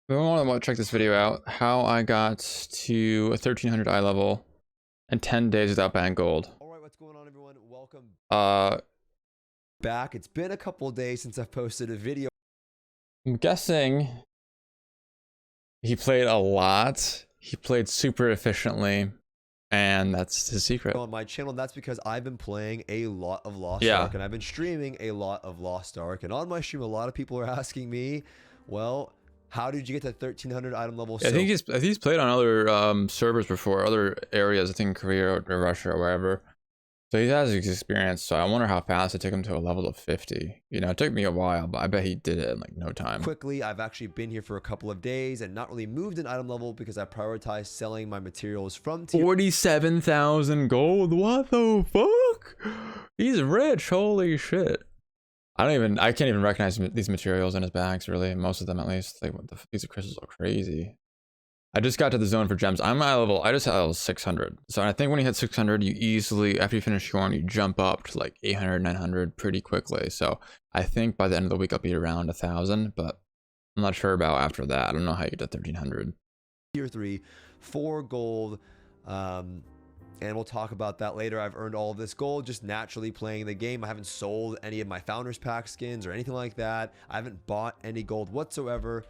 If I want to check this video out, how I got to a 1300 eye level in 10 days without buying gold. Alright, what's going on, everyone? Welcome Uh, back. It's been a couple of days since I've posted a video. I'm guessing he played a lot. He played super efficiently, and that's his secret. On my channel. That's because I've been playing a lot of Lost Yeah. Ark, and I've been streaming a lot of Lost Ark. And on my stream, a lot of people are asking me, well, how did you get to 1300 item level? Yeah, I think he's played on other servers before, other areas, I think in Korea or Russia or wherever. So he has experience, so I wonder how fast it took him to a level of 50. You know, it took me a while, but I bet he did it in like no time. Quickly, I've actually been here for a couple of days and not really moved an item level because I prioritized selling my materials from tier 47,000 gold. What the fuck? He's rich. Holy shit. I can't even recognize these materials in his bags, really. Most of them, at least. Like, what the fuck? These crystals are crazy. I just got to the zone for gems. I just hit level 600. So I think when you hit 600, you easily, after you finish your one, you jump up to like 800, 900 pretty quickly. So I think by the end of the week, I'll be around 1,000, but I'm not sure about after that. I don't know how you get to 1,300. tier 3 for gold. And we'll talk about that later. I've earned all of this gold just naturally playing the game. I haven't sold any of my Founders Pack skins or anything like that. I haven't bought any gold whatsoever.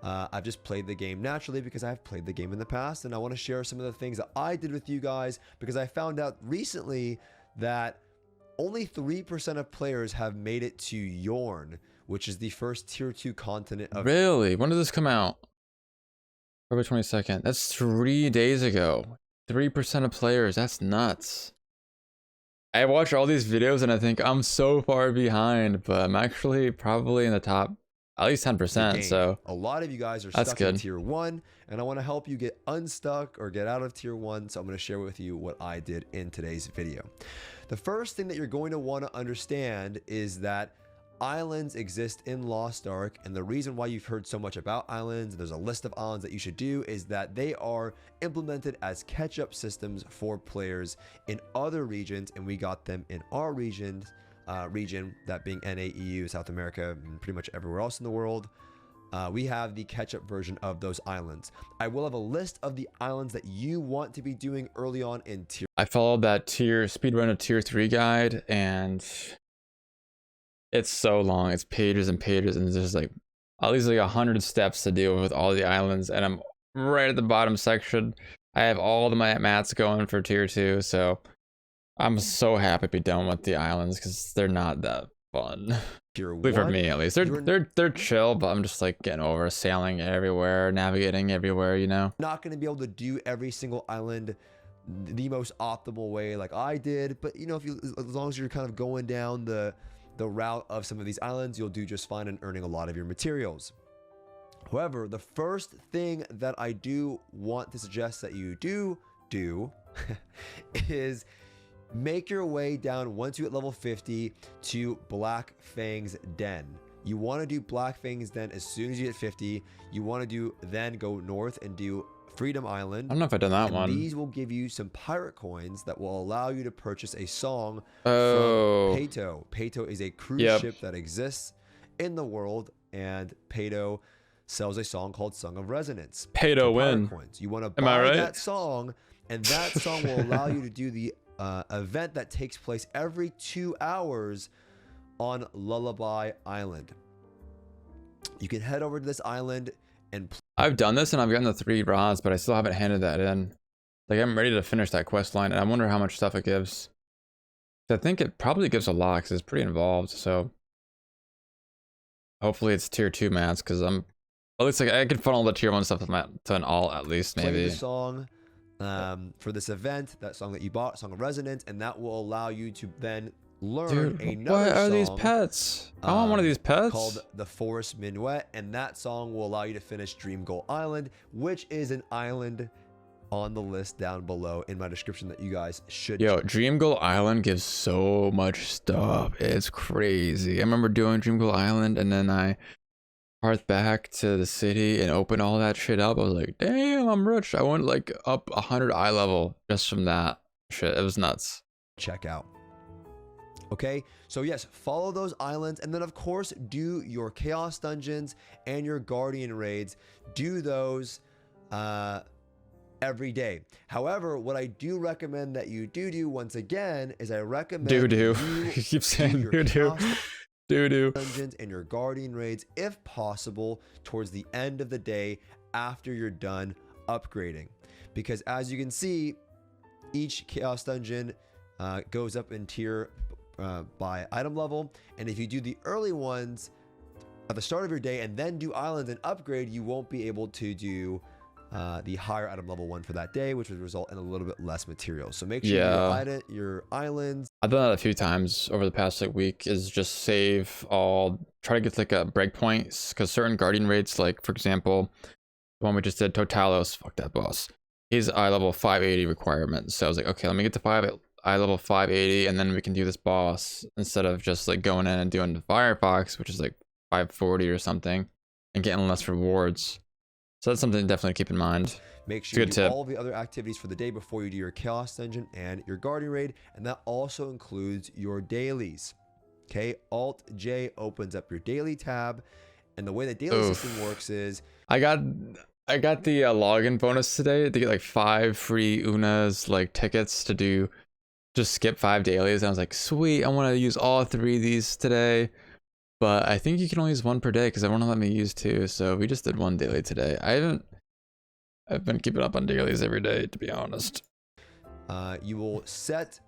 I've just played the game naturally because I've played the game in the past, and I want to share some of the things that I did with you guys because I found out recently that only 3% of players have made it to Yorn, which is the first tier 2 continent of— Really? When did this come out? February 22nd. That's 3 days ago. 3% of players. That's nuts. I watch all these videos and I think I'm so far behind, but I'm actually probably in the top at least 10%. So a lot of you guys are stuck in tier 1, and I want to help you get unstuck or get out of tier 1. So I'm going to share with you what I did in today's video. The first thing that you're going to want to understand is that islands exist in Lost Ark, and the reason why you've heard so much about islands, there's a list of islands that you should do, is that they are implemented as catch-up systems for players in other regions, and we got them in our region, that being NAEU, South America, and pretty much everywhere else in the world. We have the catch-up version of those islands. I will have a list of the islands that you want to be doing early on in tier. I followed that speedrun of tier 3 guide, and it's so long. It's pages and pages, and there's like at least like 100 steps to deal with all the islands, and I'm right at the bottom section. I have all of my mats going for tier 2, so I'm so happy to be done with the islands because they're not that fun. Tier 1, for me at least. They're chill, but I'm just like getting over sailing everywhere, navigating everywhere, you know. Not going to be able to do every single island the most optimal way like I did, but you know, as long as you're kind of going down the route of some of these islands, you'll do just fine and earning a lot of your materials. However, the first thing that I do want to suggest that you do is make your way down once you hit level 50 to Black Fang's Den. You want to do Black Fang's Den as soon as you hit 50. You want to then go north and do Freedom Island. I don't know if I've done that one. These will give you some pirate coins that will allow you to purchase a song from Pato. Pato is a cruise ship that exists in the world, and Pato sells a song called Song of Resonance. Pato win. Coins. You want to buy that song, and that song will allow you to do the event that takes place every 2 hours on Lullaby Island. You can head over to this island and I've done this and I've gotten the 3 rods, but I still haven't handed that in. Like, I'm ready to finish that quest line, and I wonder how much stuff it gives. I think it probably gives a lot because it's pretty involved. So hopefully it's tier 2 mats, because I'm at least like I can funnel the tier 1 stuff to an alt at least, maybe. Play the song for this event, that song that you bought, Song of Resonance, and that will allow you to then learn another what are song, these pets? I want one of these pets called the Forest Minuet, and that song will allow you to finish Dream Goal Island, which is an island on the list down below in my description that you guys should check. Dream Goal Island gives so much stuff. It's crazy. I remember doing Dream Goal Island, and then I parked back to the city and opened all that shit up. I was like, damn, I'm rich. I went like up 100 eye level just from that shit. It was nuts. Check out. Okay, so yes, follow those islands, and then of course do your chaos dungeons and your guardian raids. Do those every day. However, what I do recommend that you do once again is I recommend You you keep saying do your do dungeons and your guardian raids if possible towards the end of the day after you're done upgrading, because as you can see, each chaos dungeon goes up in tier by item level, and if you do the early ones at the start of your day and then do islands and upgrade, you won't be able to do the higher item level one for that day, which would result in a little bit less material. So make sure your islands. I've done that a few times over the past like week, is just save all, try to get like a breakpoints, because certain guardian raids, like for example the one we just did, Totalos, fuck that boss, he's eye level 580 requirement. So I was like, okay, let me get to eye level 580, and then we can do this boss instead of just like going in and doing the Firefox, which is like 540 or something, and getting less rewards. So that's something to definitely keep in mind. Make sure you do all the other activities for the day before you do your chaos dungeon and your guardian raid, and that also includes your dailies. Okay, Alt J opens up your daily tab, and the way the daily system works is I got the login bonus today to get like 5 free Una's like tickets to do, just skip 5 dailies. And I was like, sweet, I want to use all 3 of these today, but I think you can only use 1 per day because everyone let me use 2. So we just did 1 daily today. I've been keeping up on dailies every day, to be honest. You will set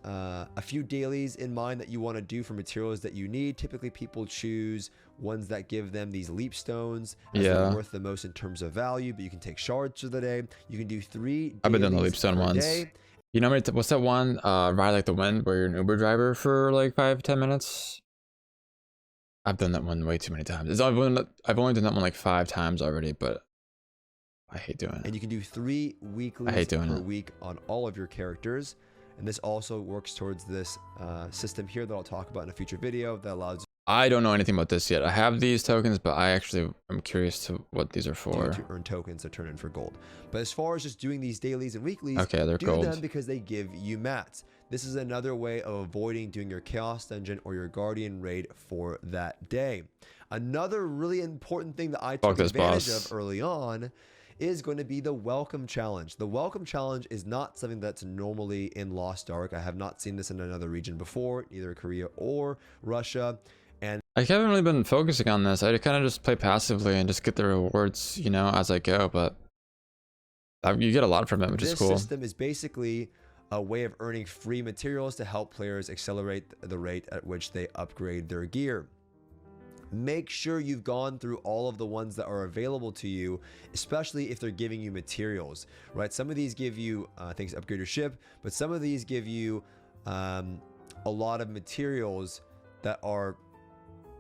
a few dailies in mind that you want to do for materials that you need. Typically people choose ones that give them these leap stones as they're worth the most in terms of value, but you can take shards for the day. You can do 3 I've been doing the leap stone ones. Day. You know, what's that one, Ride Like the Wind, where you're an Uber driver for like 5-10 minutes? I've done that one way too many times. I've only done that one like 5 times already, but I hate doing it. And you can do 3 weeklies per week on all of your characters. And this also works towards this system here that I'll talk about in a future video that allows. I don't know anything about this yet. I have these tokens, but I actually am curious to what these are for. To earn tokens that turn in for gold. But as far as just doing these dailies and weeklies, okay, they're gold. them because they give you mats. This is another way of avoiding doing your chaos dungeon or your guardian raid for that day. Another really important thing that I took advantage of early on is going to be the welcome challenge. The welcome challenge is not something that's normally in Lost Ark. I have not seen this in another region before, either Korea or Russia. And I haven't really been focusing on this. I kind of just play passively and just get the rewards, you know, as I go, but you get a lot from it, which is cool. This system is basically a way of earning free materials to help players accelerate the rate at which they upgrade their gear. Make sure you've gone through all of the ones that are available to you, especially if they're giving you materials, right? Some of these give you things to upgrade your ship, but some of these give you a lot of materials that are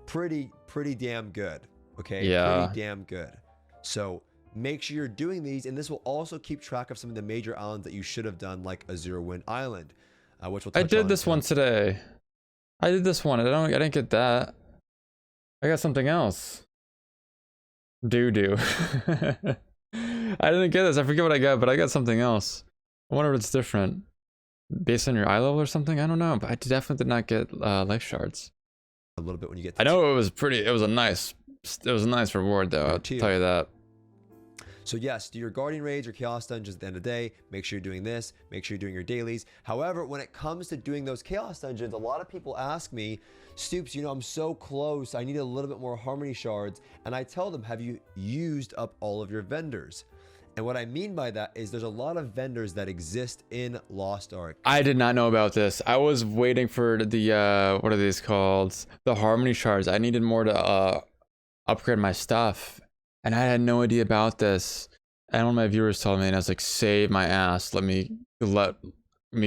pretty damn good. Okay, pretty damn good. So make sure you're doing these, and this will also keep track of some of the major islands that you should have done, like Azure Wind Island, which we'll touch on. I did this one today. I did this one. I didn't get that. I got something else. Doo-doo. I didn't get this. I forget what I got, but I got something else. I wonder if it's different. Based on your eye level or something? I don't know, but I definitely did not get life shards. A little bit when you get to I know it was a nice reward though, I'll tell you that. So yes, do your guardian raids or chaos dungeons at the end of the day. Make sure you're doing this. Make sure you're doing your dailies. However, when it comes to doing those chaos dungeons, a lot of people ask me, Stoopz, you know, I'm so close. I need a little bit more harmony shards. And I tell them, have you used up all of your vendors? And what I mean by that is there's a lot of vendors that exist in Lost Ark. I did not know about this. I was waiting for the, what are these called? The harmony shards. I needed more to upgrade my stuff. And I had no idea about this. And one of my viewers told me, and I was like, save my ass. Let me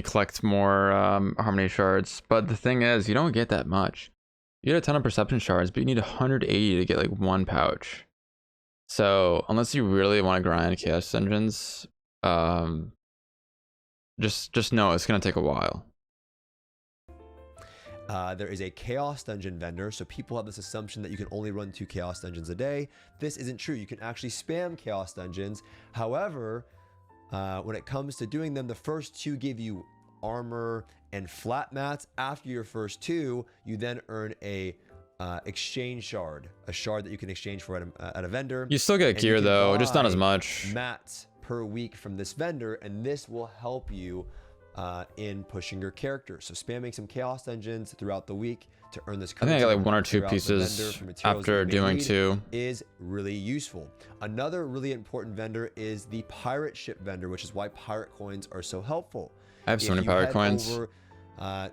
collect more harmony shards. But the thing is, you don't get that much. You get a ton of perception shards, but you need 180 to get like 1 pouch. So unless you really want to grind chaos dungeons, just know it's gonna take a while. There is a chaos dungeon vendor, so people have this assumption that you can only run 2 chaos dungeons a day. This isn't true. You can actually spam chaos dungeons. However, when it comes to doing them, the first 2 give you armor, and flat mats. After your first 2, you then earn a exchange shard, a shard that you can exchange for at a vendor. You still get gear though, just not as much. Mats per week from this vendor, and this will help you in pushing your character. So spamming some chaos engines throughout the week to earn this. I think I got like 1 or 2 pieces after doing 2. Is really useful. Another really important vendor is the pirate ship vendor, which is why pirate coins are so helpful. I have so many pirate coins. Over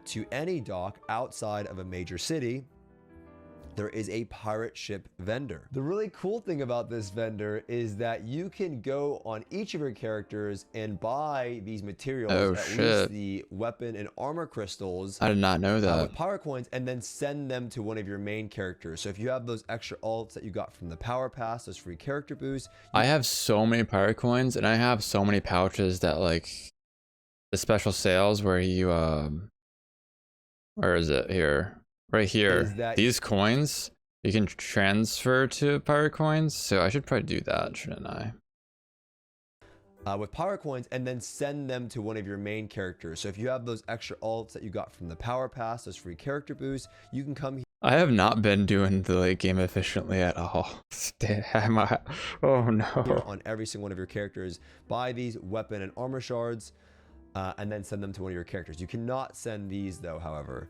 to any dock outside of a major city, there is a pirate ship vendor. The really cool thing about this vendor is that you can go on each of your characters and buy these materials, least the weapon and armor crystals. I did not know that. With power coins, and then send them to one of your main characters. So if you have those extra alts that you got from the power pass, those free character boosts. I have so many pirate coins, and I have so many pouches that like the special sales where you where is it here? Right here, these coins you can transfer to pirate coins, so I should probably do that, shouldn't I? With power coins, and then send them to one of your main characters. So if you have those extra alts that you got from the power pass, those free character boosts, you can come here. I have not been doing the late game efficiently at all. Damn, oh no. On every single one of your characters, buy these weapon and armor shards, and then send them to one of your characters. You cannot send these though, however.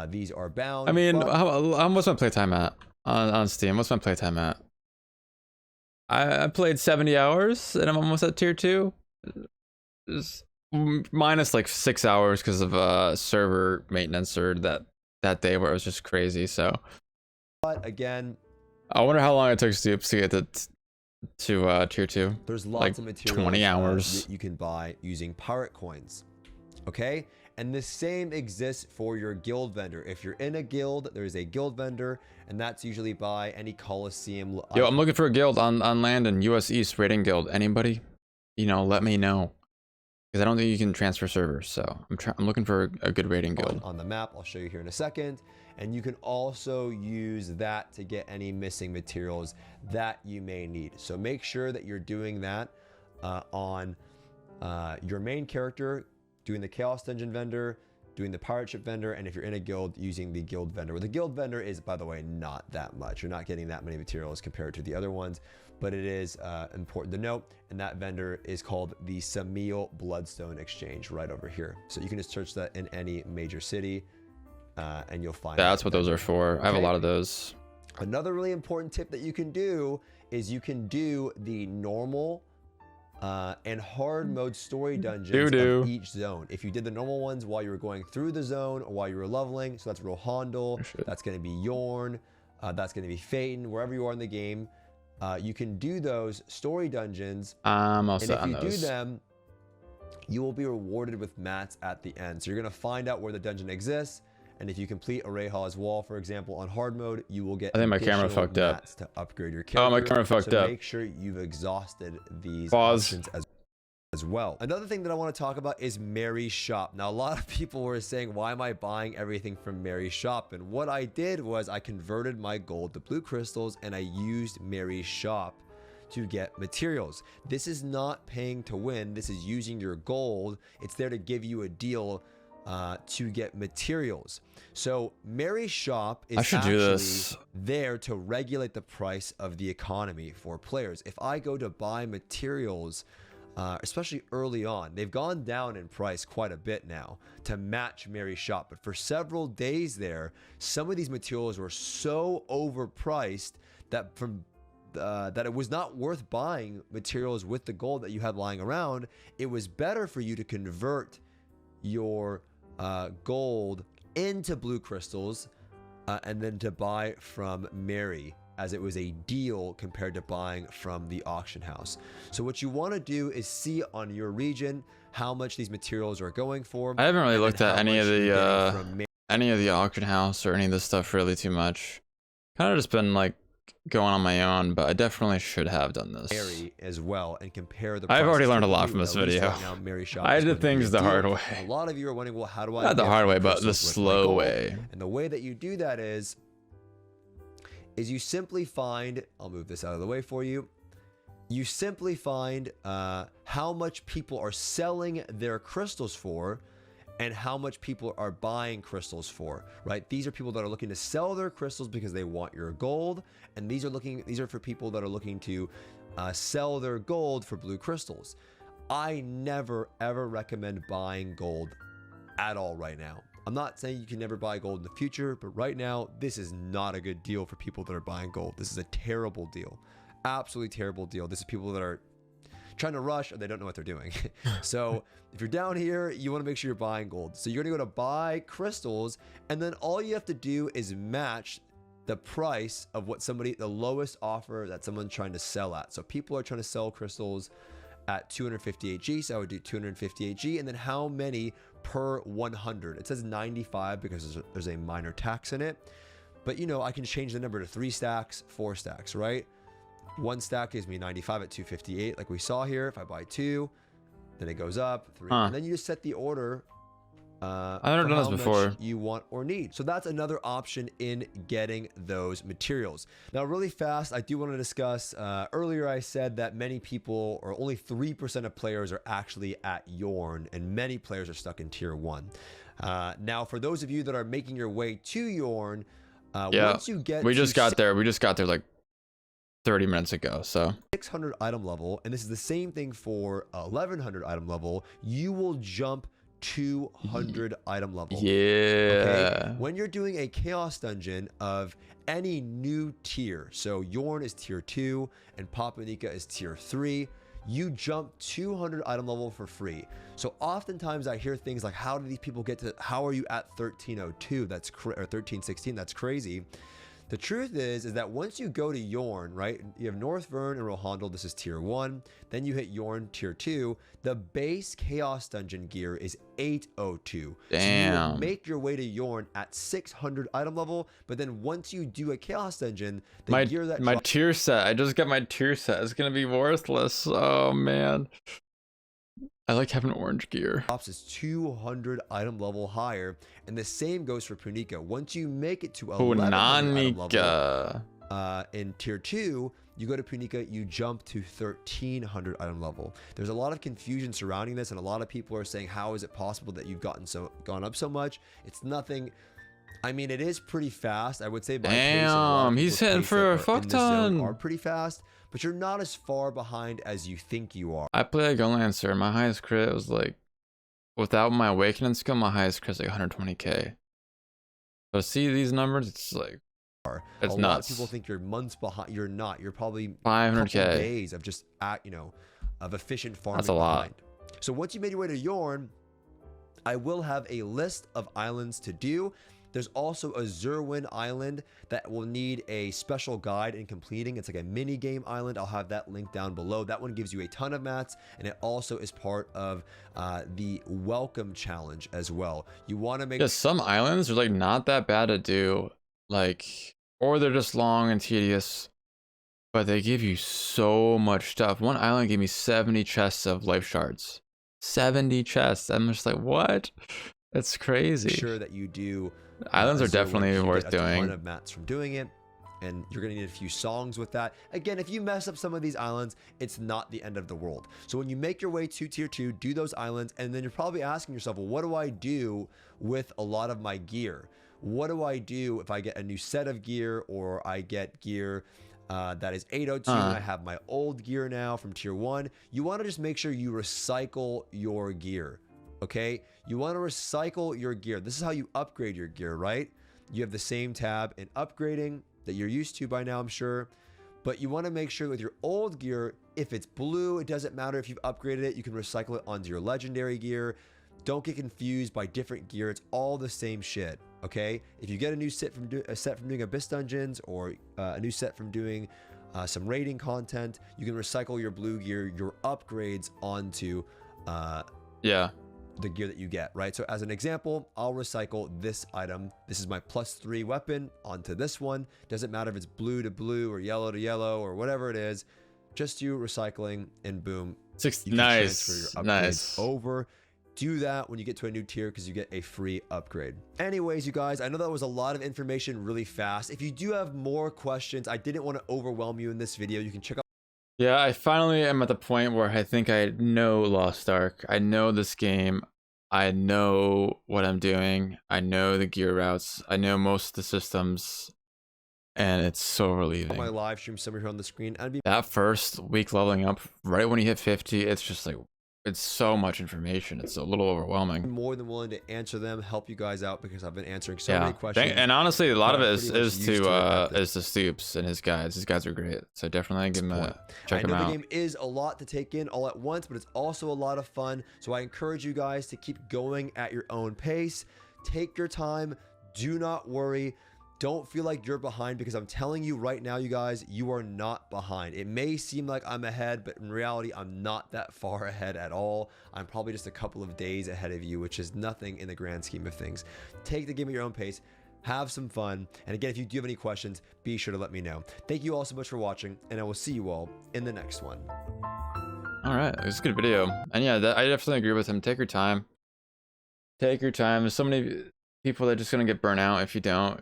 These are bound. I mean, what's my playtime at on Steam? What's my playtime at? I played 70 hours and I'm almost at tier 2. Just minus like 6 hours because of server maintenance or that day where it was just crazy. So, but again, I wonder how long it took Stoopz to get to tier 2. There's lots of materials 20 hours that you can buy using pirate coins. Okay. And the same exists for your guild vendor. If you're in a guild, there's a guild vendor, and that's usually by any Coliseum. Yo, I'm looking for a guild on land in US East raiding guild. Anybody? You know, let me know. Because I don't think you can transfer servers, so I'm looking for a good raiding guild. On the map, I'll show you here in a second. And you can also use that to get any missing materials that you may need. So make sure that you're doing that on your main character, doing the Chaos Dungeon vendor, doing the pirate ship vendor, and if you're in a guild, using the guild vendor. Well, the guild vendor is, by the way, not that much. You're not getting that many materials compared to the other ones, but it is important to note, and that vendor is called the Samil Bloodstone Exchange right over here. So you can just search that in any major city, and you'll find that's what those are for. Okay. I have a lot of those. Another really important tip that you can do is you can do the normal and hard mode story dungeons of each zone. If you did the normal ones while you were going through the zone or while you were leveling, so that's Rohandel, that's going to be Yorn, that's going to be Phaeton, wherever you are in the game, you can do those story dungeons. I'm also and if you do them, you will be rewarded with mats at the end. So you're going to find out where the dungeon exists. And if you complete Arehaw's wall, for example, on hard mode, you will get. I think my camera fucked up. To upgrade your character. Oh, my camera fucked up. Make sure you've exhausted these options as well. Another thing that I want to talk about is Mary's shop. Now, a lot of people were saying, why am I buying everything from Mary's shop? And what I did was I converted my gold to blue crystals, and I used Mary's shop to get materials. This is not paying to win. This is using your gold. It's there to give you a deal to get materials. So Mary's shop is actually there to regulate the price of the economy for players. If I go to buy materials, especially early on, they've gone down in price quite a bit now to match Mary's shop. But for several days there, some of these materials were so overpriced that that it was not worth buying materials with the gold that you had lying around. It was better for you to convert your gold into blue crystals and then to buy from Mary, as it was a deal compared to buying from the auction house. So what you want to do is see on your region how much these materials are going for. I haven't really looked at any of the auction house or any of this stuff really too much. Kind of just been like going on my own, but I definitely should have done this. Mary as well, and compare the. I've already learned a lot from this video. Right now, Mary shop I did things the hard way. A lot of you are wondering, well, how do I? Not the hard way, but the slow way. And the way that you do that is you simply find. I'll move this out of the way for you. You simply find how much people are selling their crystals for, and how much people are buying crystals for, right? These are people that are looking to sell their crystals because they want your gold, and these are for people that are looking to sell their gold for blue crystals. I never ever recommend buying gold at all right now. I'm not saying you can never buy gold in the future, but right now, this is not a good deal for people that are buying gold. This is a terrible deal. Absolutely terrible deal. This is people that are trying to rush or they don't know what they're doing. So if you're down here, you want to make sure you're buying gold. So you're going to go to buy crystals, and then all you have to do is match the price of what the lowest offer that someone's trying to sell at. So people are trying to sell crystals at 258G, so I would do 258G, and then how many per 100. It says 95 because there's a minor tax in it, but you know, I can change the number to 3 stacks, 4 stacks, right? 1 stack gives me 95 at 258, like we saw here. If I buy 2, then it goes up 3, and then you just set the order. I've never done this before. You want or need. So that's another option in getting those materials. Now, really fast, I do want to discuss, earlier I said that many people, or only 3% of players are actually at Yorn, and many players are stuck in tier 1. Now, for those of you that are making your way to Yorn, once you get we just got there like 30 minutes ago, so 600 item level, and this is the same thing for 1100 item level, you will jump 200 item level. Yeah. Okay? When you're doing a chaos dungeon of any new tier, so Yorn is tier 2 and Papanika is tier 3, you jump 200 item level for free. So oftentimes I hear things like, how do these people get to, how are you at 1302? That's or 1316. That's crazy. The truth is that once you go to Yorn, right, you have North Vern and Rohandel, this is tier 1, then you hit Yorn tier 2, the base Chaos Dungeon gear is 802. Damn. So you will make your way to Yorn at 600 item level, but then once you do a Chaos Dungeon, the gear that my tier set, I just got my tier set, it's gonna be worthless. Oh man. I like having orange gear. Is 200 item level higher, and the same goes for Punika. Once you make it to 1100 item level, in tier 2, you go to Punika, you jump to 1300 item level. There's a lot of confusion surrounding this, and a lot of people are saying, how is it possible that you've gone up so much? It's nothing. I mean, it is pretty fast. I would say by damn, he's hitting for a fuck ton. Are pretty fast, but you're not as far behind as you think you are. I play a Gunlancer. My highest crit was like, without my awakening skill, my highest crit is like 120k. So see these numbers, it's like, it's nuts. A lot of people think you're months behind. You're not. You're probably 500k days of just of efficient farming. That's a lot. Behind. So once you made your way to Yorn, I will have a list of islands to do. There's also a Zerwin island that will need a special guide in completing. It's like a mini game island. I'll have that link down below. That one gives you a ton of mats, and it also is part of the welcome challenge as well. You want to make some islands are like not that bad to do, like, or they're just long and tedious, but they give you so much stuff. One island gave me 70 chests of life shards. 70 chests. I'm just like, what? It's crazy. Sure that you do. Islands are definitely worth doing. A ton of mats from doing it, and you're gonna need a few songs with that. Again, if you mess up some of these islands, it's not the end of the world. So when you make your way to tier 2, do those islands, and then you're probably asking yourself, well, what do I do with a lot of my gear? What do I do if I get a new set of gear, or I get gear that is 802 and I have my old gear now from tier 1? You want to just make sure you recycle your gear. Okay, you want to recycle your gear. This is how you upgrade your gear, right? You have the same tab in upgrading that you're used to by now, I'm sure, but you want to make sure with your old gear, if it's blue, it doesn't matter if you've upgraded it, you can recycle it onto your legendary gear. Don't get confused by different gear. It's all the same shit. Okay, if you get a new set from doing Abyss Dungeons, or a new set from doing some raiding content, you can recycle your blue gear, your upgrades onto the gear that you get, right? So as an example, I'll recycle this item. This is my +3 weapon onto this one. Doesn't matter if it's blue to blue or yellow to yellow or whatever it is. Just you recycling, and boom, you can transfer your upgrades over. Do that when you get to a new tier, because you get a free upgrade. Anyways, you guys, I know that was a lot of information really fast. If you do have more questions, I didn't want to overwhelm you in this video. You can check out. Yeah, I finally am at the point where I think I know Lost Ark. I know this game. I know what I'm doing. I know the gear routes. I know most of the systems. And it's so relieving. My live stream somewhere here on the screen. That first week leveling up, right when you hit 50, it's just like, it's so much information. It's a little overwhelming. I'm more than willing to answer them, help you guys out, because I've been answering so many questions. And honestly, a lot of it is to Stoopz and his guides. His guides are great. So definitely give him check him out. The game is a lot to take in all at once, but it's also a lot of fun. So I encourage you guys to keep going at your own pace. Take your time. Do not worry. Don't feel like you're behind, because I'm telling you right now, you guys, you are not behind. It may seem like I'm ahead, but in reality, I'm not that far ahead at all. I'm probably just a couple of days ahead of you, which is nothing in the grand scheme of things. Take the game at your own pace. Have some fun. And again, if you do have any questions, be sure to let me know. Thank you all so much for watching, and I will see you all in the next one. All right, it was a good video. And yeah, I definitely agree with him. Take your time. Take your time. There's so many people that are just going to get burnt out if you don't.